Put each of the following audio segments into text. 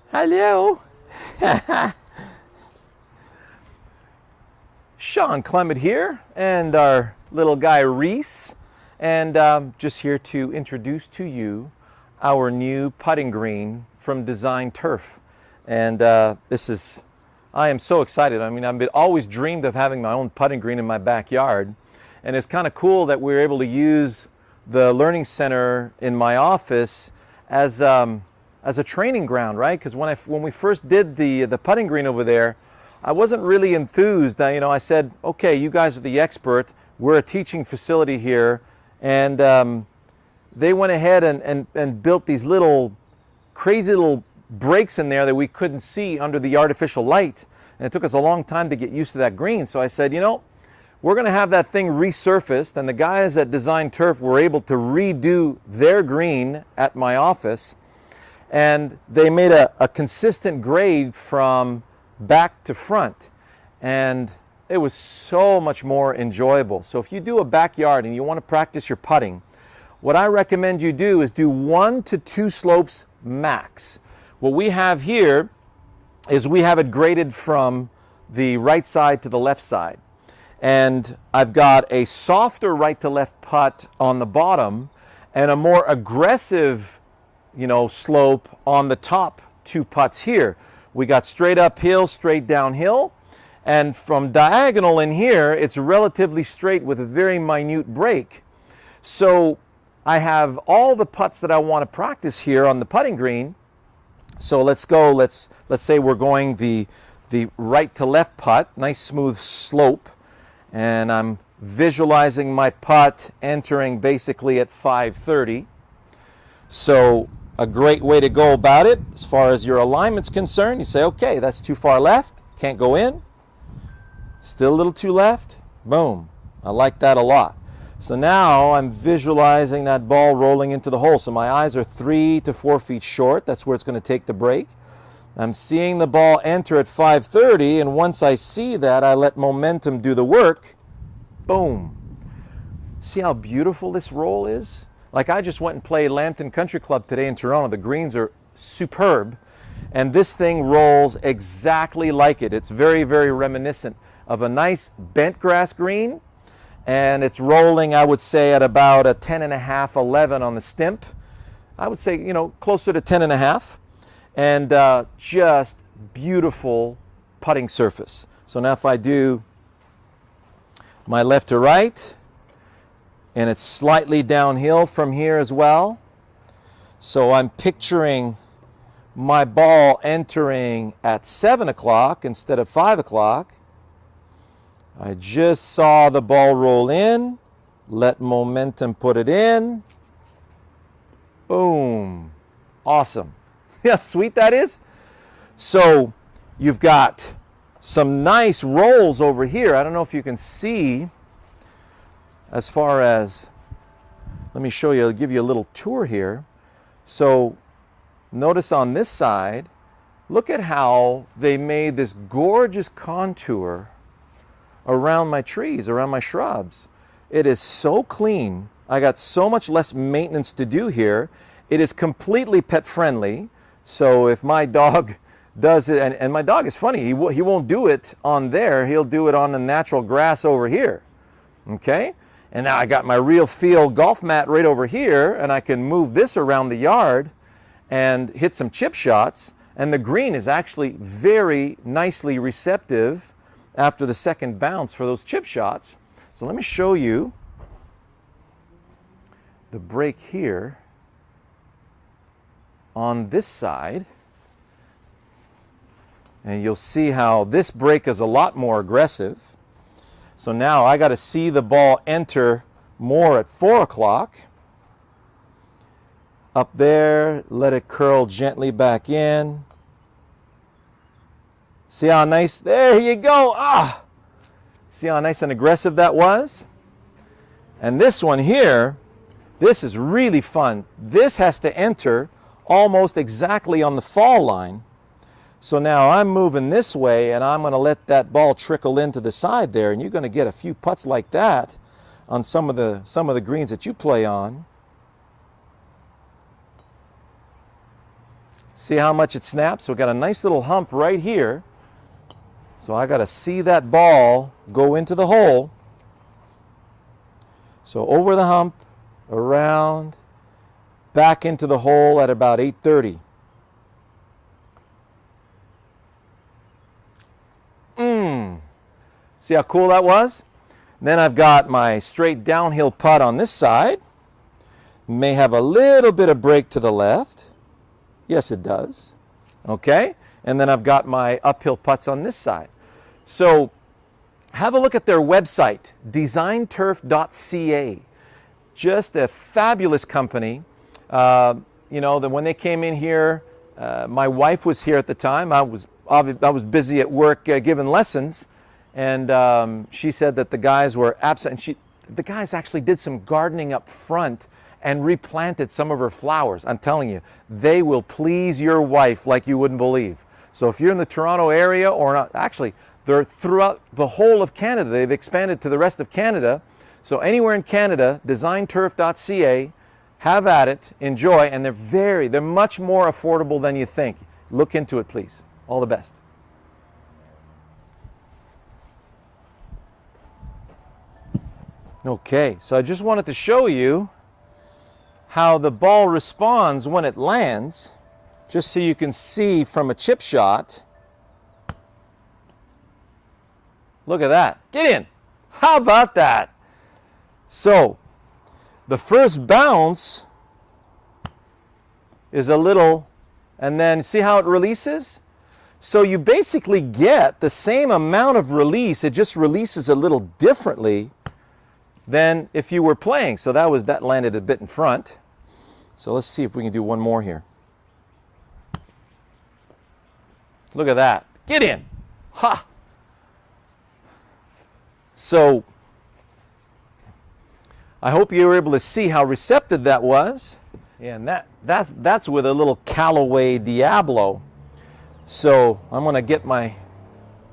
Hello. Shawn Clement here, and our little guy Reese, and just here to introduce to you our new putting green from Design Turf. And I am so excited. I mean, I've always dreamed of having my own putting green in my backyard, and it's kind of cool that we're able to use the learning center in my office as a training ground, right? Because when we first did the putting green over there, I wasn't really enthused. I said, okay, you guys are the expert. We're a teaching facility here, and they went ahead and built these crazy little breaks in there that we couldn't see under the artificial light, and it took us a long time to get used to that green. So I said, we're going to have that thing resurfaced, and the guys at Design Turf were able to redo their green at my office, and they made a consistent grade from back to front, and it was so much more enjoyable. So if you do a backyard and you want to practice your putting, what I recommend you do is do 1 to 2 slopes max. What we have here is we have it graded from the right side to the left side, and I've got a softer right to left putt on the bottom and a more aggressive slope on the top 2 putts here. We got straight uphill, straight downhill, and from diagonal in here, it's relatively straight with a very minute break. So I have all the putts that I want to practice here on the putting green. So let's go, let's say we're going the right to left putt, nice smooth slope, and I'm visualizing my putt entering basically at 530. So a great way to go about it as far as your alignment's concerned, you say, okay, that's too far left, can't go in, still a little too left, boom. I like that a lot. So now I'm visualizing that ball rolling into the hole. So my eyes are 3 to 4 feet short. That's where it's going to take the break. I'm seeing the ball enter at 530, and once I see that, I let momentum do the work. Boom. See how beautiful this roll is? Like, I just went and played Lambton Country Club today in Toronto. The greens are superb, and this thing rolls exactly like it. It's very, very reminiscent of a nice bent grass green, and it's rolling, I would say, at about a 10.5, 11 on the stimp. I would say, closer to 10.5, and just beautiful putting surface. So now if I do my left to right, and it's slightly downhill from here as well. So I'm picturing my ball entering at 7 o'clock instead of 5 o'clock. I just saw the ball roll in, let momentum put it in. Boom. Awesome. See how sweet that is? So you've got some nice rolls over here. I don't know if you can see. As far as, let me show you, I'll give you a little tour here. So notice on this side, look at how they made this gorgeous contour around my trees, around my shrubs. It is so clean. I got so much less maintenance to do here. It is completely pet friendly. So if my dog does it, and my dog is funny, he won't do it on there, he'll do it on the natural grass over here. Okay? And now I got my real feel golf mat right over here, and I can move this around the yard and hit some chip shots, and the green is actually very nicely receptive after the second bounce for those chip shots. So let me show you the break here on this side, and you'll see how this break is a lot more aggressive. So now I got to see the ball enter more at 4 o'clock. Up there, let it curl gently back in. See how nice, there you go. Ah! See how nice and aggressive that was? And this one here, this is really fun. This has to enter almost exactly on the fall line. So now I'm moving this way, and I'm going to let that ball trickle into the side there, and you're going to get a few putts like that on some of the greens that you play on. See how much it snaps? So we got a nice little hump right here. So I got to see that ball go into the hole. So over the hump, around, back into the hole at about 8:30. See how cool that was? Then I've got my straight downhill putt on this side. May have a little bit of break to the left. Yes, it does. Okay? And then I've got my uphill putts on this side. So have a look at their website, designturf.ca. Just a fabulous company. You know, when they came in here, my wife was here at the time. I was busy at work giving lessons, and she said that the guys were absent. And the guys actually did some gardening up front and replanted some of her flowers. I'm telling you, they will please your wife like you wouldn't believe. So if you're in the Toronto area, or not, actually, they're throughout the whole of Canada. They've expanded to the rest of Canada. So anywhere in Canada, designturf.ca, have at it, enjoy, and they're much more affordable than you think. Look into it, please. All the best. Okay, so I just wanted to show you how the ball responds when it lands, just so you can see from a chip shot. Look at that. Get in. How about that? So, the first bounce is a little, and then see how it releases? So you basically get the same amount of release, it just releases a little differently than if you were playing. So that landed a bit in front. So let's see if we can do one more here. Look at that. Get in. Ha! So I hope you were able to see how receptive that was. And that's with a little Callaway Diablo. So I'm going to get my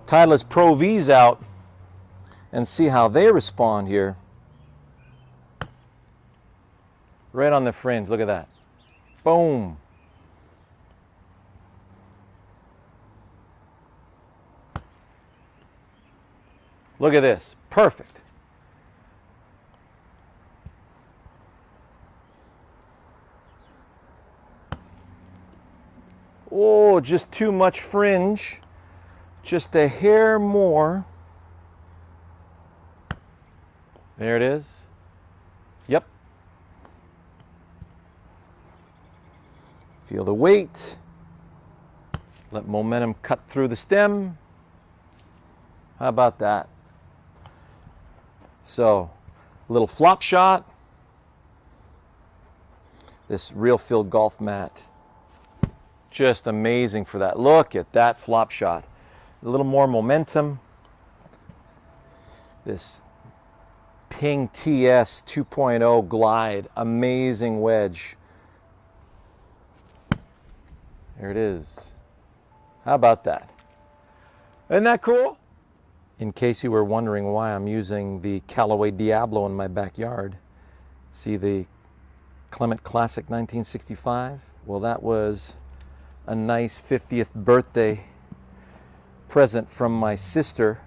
Titleist Pro V's out and see how they respond here. Right on the fringe, look at that. Boom. Look at this, perfect. Oh, just too much fringe. Just a hair more. There it is. Yep. Feel the weight. Let momentum cut through the stem. How about that? So, a little flop shot. This Real Field golf mat. Just amazing for that. Look at that flop shot. A little more momentum. This Ping TS 2.0 glide. Amazing wedge. There it is. How about that? Isn't that cool? In case you were wondering why I'm using the Callaway Diablo in my backyard. See the Clement Classic 1965? Well, that was a nice 50th birthday present from my sister.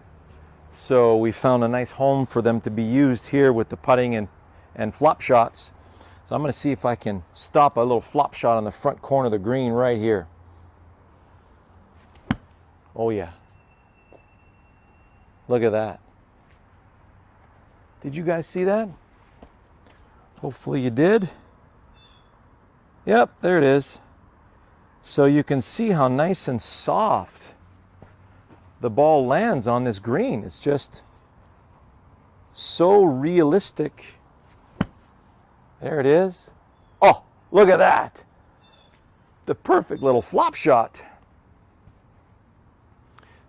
So we found a nice home for them to be used here with the putting and flop shots. So I'm going to see if I can stop a little flop shot on the front corner of the green right here. Oh yeah. Look at that. Did you guys see that? Hopefully you did. Yep, there it is. So you can see how nice and soft the ball lands on this green. It's just so realistic. There it is. Oh, look at that. The perfect little flop shot.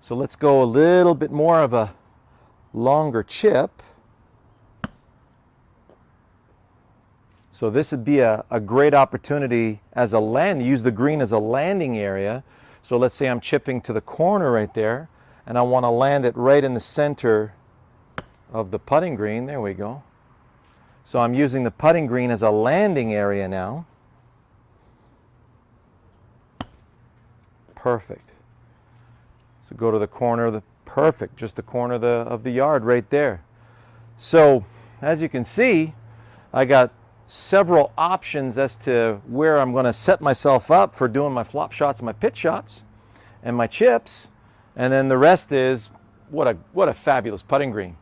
So let's go a little bit more of a longer chip. So this would be a great opportunity as a land, use the green as a landing area. So let's say I'm chipping to the corner right there, and I want to land it right in the center of the putting green. There we go. So I'm using the putting green as a landing area now. Perfect. So go to the corner of the, perfect, just the corner of the yard right there. So as you can see, I got several options as to where I'm going to set myself up for doing my flop shots and my pitch shots and my chips. And then the rest is what a fabulous putting green.